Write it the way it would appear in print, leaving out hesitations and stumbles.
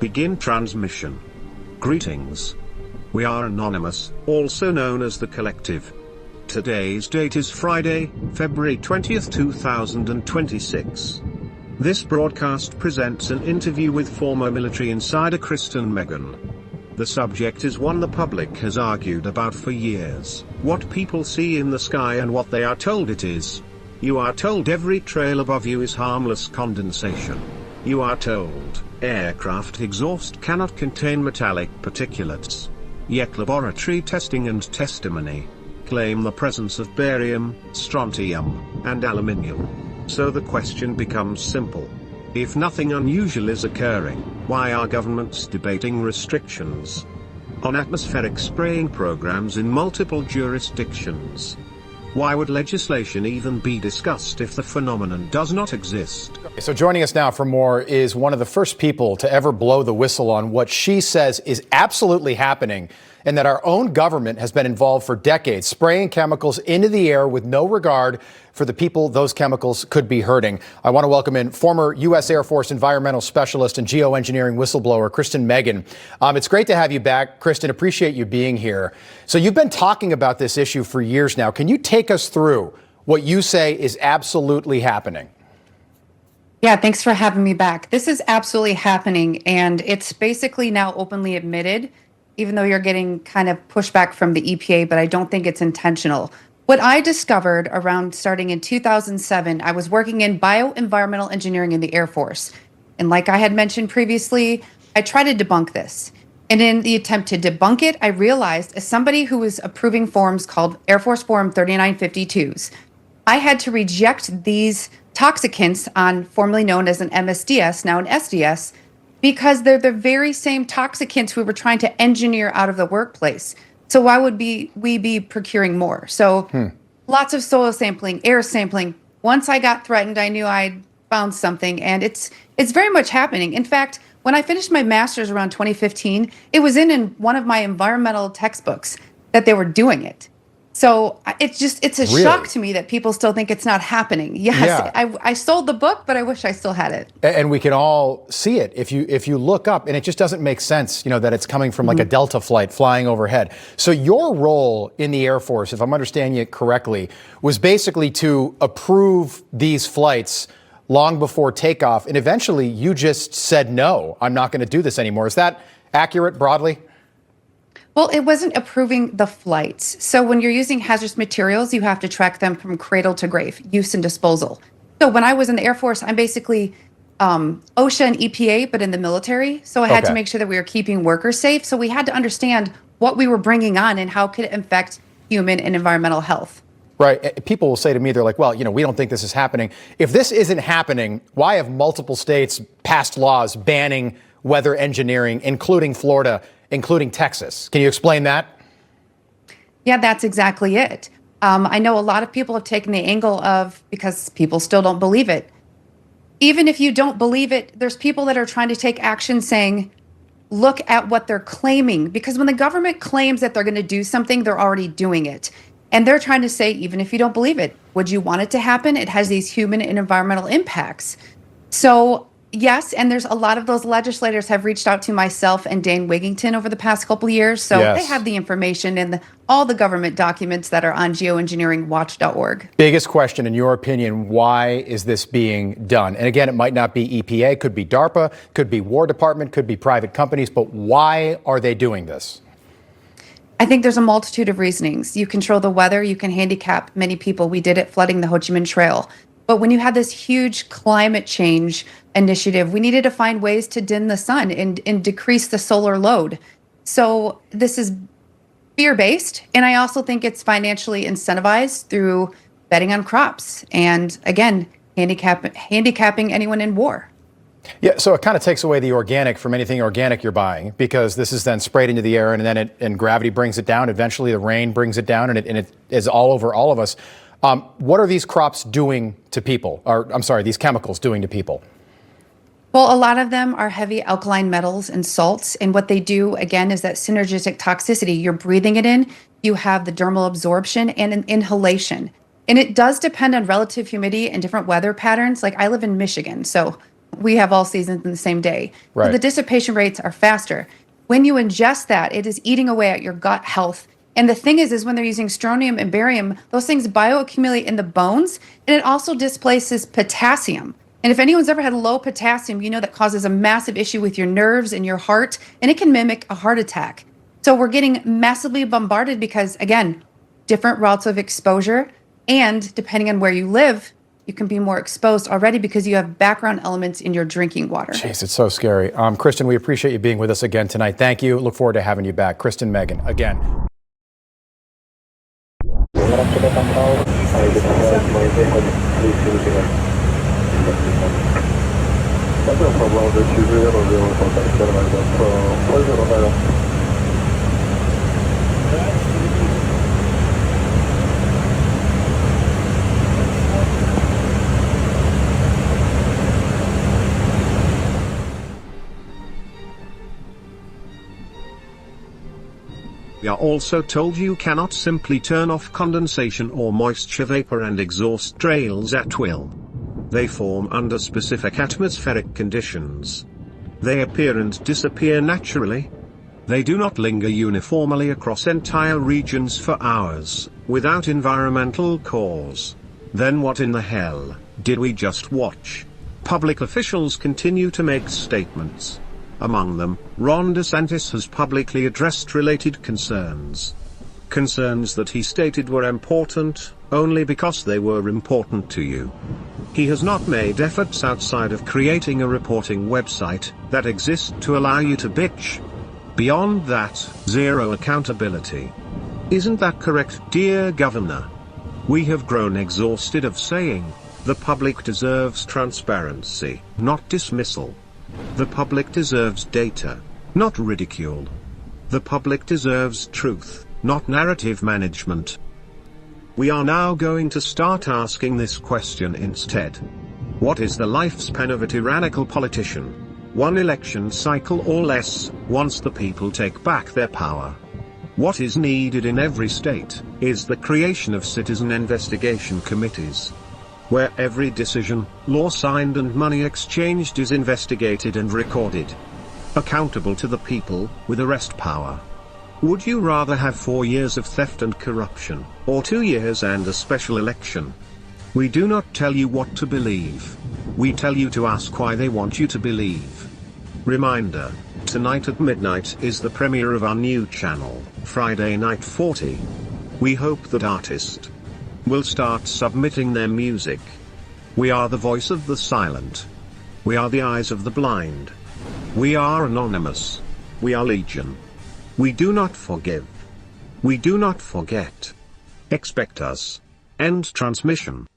Begin transmission. Greetings. We are Anonymous, also known as the Collective. Today's date is Friday, February 20th, 2026. This broadcast presents an interview with former military insider Kristen Meghan. The subject is one the public has argued about for years: what people see in the sky and what they are told it is. You are told every trail above you is harmless condensation. You are told aircraft exhaust cannot contain metallic particulates. Yet laboratory testing and testimony claim the presence of barium, strontium, and aluminium. So the question becomes simple. If nothing unusual is occurring, why are governments debating restrictions on atmospheric spraying programs in multiple jurisdictions? Why would legislation even be discussed if the phenomenon does not exist? So joining us now for more is one of the first people to ever blow the whistle on what she says is absolutely happening, and that our own government has been involved for decades, spraying chemicals into the air with no regard for the people those chemicals could be hurting. I want to welcome in former U.S. Air Force environmental specialist and geoengineering whistleblower, Kristen Meghan. It's great to have you back, Kristen. Appreciate you being here. So you've been talking about this issue for years now. Can you take us through what you say is absolutely happening? Yeah, thanks for having me back. This is absolutely happening, and it's basically now openly admitted, even though you're getting kind of pushback from the EPA, but I don't think it's intentional. What I discovered around starting in 2007, I was working in bioenvironmental engineering in the Air Force. And like I had mentioned previously, I tried to debunk this. And in the attempt to debunk it, I realized, as somebody who was approving forms called Air Force Form 3952s, I had to reject these toxicants on formerly known as an MSDS, now an SDS, because they're the very same toxicants we were trying to engineer out of the workplace. So why would we be procuring more? So lots of soil sampling, air sampling. Once I got threatened, I knew I'd found something, and it's very much happening. In fact, when I finished my master's around 2015, it was in one of my environmental textbooks that they were doing it. So it's a shock to me that people still think it's not happening. Yes, yeah. I sold the book, but I wish I still had it. And we can all see it if you look up, and it just doesn't make sense, that it's coming from like a Delta flight flying overhead. So your role in the Air Force, if I'm understanding it correctly, was basically to approve these flights long before takeoff, and eventually you just said, no, I'm not going to do this anymore. Is that accurate broadly? Well, it wasn't approving the flights. So when you're using hazardous materials, you have to track them from cradle to grave, use and disposal. So when I was in the Air Force, I'm basically OSHA and EPA, but in the military. So I had to make sure that we were keeping workers safe. So we had to understand what we were bringing on and how could it affect human and environmental health. Right. People will say to me, they're like, well, we don't think this is happening. If this isn't happening, why have multiple states passed laws banning weather engineering, including Florida, including Texas? Can you explain that? Yeah, that's exactly it. I know a lot of people have taken the angle of, because people still don't believe it. Even if you don't believe it, there's people that are trying to take action saying, look at what they're claiming. Because when the government claims that they're going to do something, they're already doing it. And they're trying to say, even if you don't believe it, would you want it to happen? It has these human and environmental impacts. So yes, and there's a lot of those legislators have reached out to myself and Dan Wigington over the past couple of years. So they have the information and all the government documents that are on geoengineeringwatch.org. Biggest question, in your opinion, why is this being done? And again, it might not be EPA, could be DARPA, could be War Department, could be private companies, but why are they doing this? I think there's a multitude of reasonings. You control the weather, you can handicap many people. We did it flooding the Ho Chi Minh Trail. But when you had this huge climate change initiative, we needed to find ways to dim the sun and decrease the solar load. So this is fear-based, and I also think it's financially incentivized through betting on crops and, again, handicapping anyone in war. Yeah, so it kind of takes away the organic from anything organic you're buying, because this is then sprayed into the air, and then and gravity brings it down. Eventually, the rain brings it down, and it is all over all of us. What are these crops doing to people? Or I'm sorry, these chemicals doing to people? Well, a lot of them are heavy alkaline metals and salts. And what they do, again, is that synergistic toxicity. You're breathing it in, you have the dermal absorption and an inhalation. And it does depend on relative humidity and different weather patterns. Like I live in Michigan, so we have all seasons in the same day. Right. So the dissipation rates are faster. When you ingest that, it is eating away at your gut health. And the thing is when they're using strontium and barium, those things bioaccumulate in the bones, and it also displaces potassium. And if anyone's ever had low potassium, you know that causes a massive issue with your nerves and your heart, and it can mimic a heart attack. So we're getting massively bombarded because, again, different routes of exposure, and depending on where you live, you can be more exposed already because you have background elements in your drinking water. Jeez, it's so scary. Kristen, we appreciate you being with us again tonight. Thank you. Look forward to having you back. Kristen Meghan, again. We are also told you cannot simply turn off condensation or moisture vapor and exhaust trails at will. They form under specific atmospheric conditions. They appear and disappear naturally. They do not linger uniformly across entire regions for hours, without environmental cause. Then what in the hell did we just watch? Public officials continue to make statements. Among them, Ron DeSantis has publicly addressed related concerns. Concerns that he stated were important, only because they were important to you. He has not made efforts outside of creating a reporting website that exists to allow you to bitch. Beyond that, zero accountability. Isn't that correct, dear Governor? We have grown exhausted of saying, the public deserves transparency, not dismissal. The public deserves data, not ridicule. The public deserves truth, not narrative management. We are now going to start asking this question instead. What is the lifespan of a tyrannical politician? One election cycle or less, once the people take back their power. What is needed in every state is the creation of citizen investigation committees, where every decision, law signed and money exchanged is investigated and recorded. Accountable to the people, with arrest power. Would you rather have 4 years of theft and corruption, or 2 years and a special election? We do not tell you what to believe. We tell you to ask why they want you to believe. Reminder, tonight at midnight is the premiere of our new channel, Friday Night 40. We hope that artists will start submitting their music. We are the voice of the silent. We are the eyes of the blind. We are anonymous. We are legion. We do not forgive. We do not forget. Expect us. End transmission.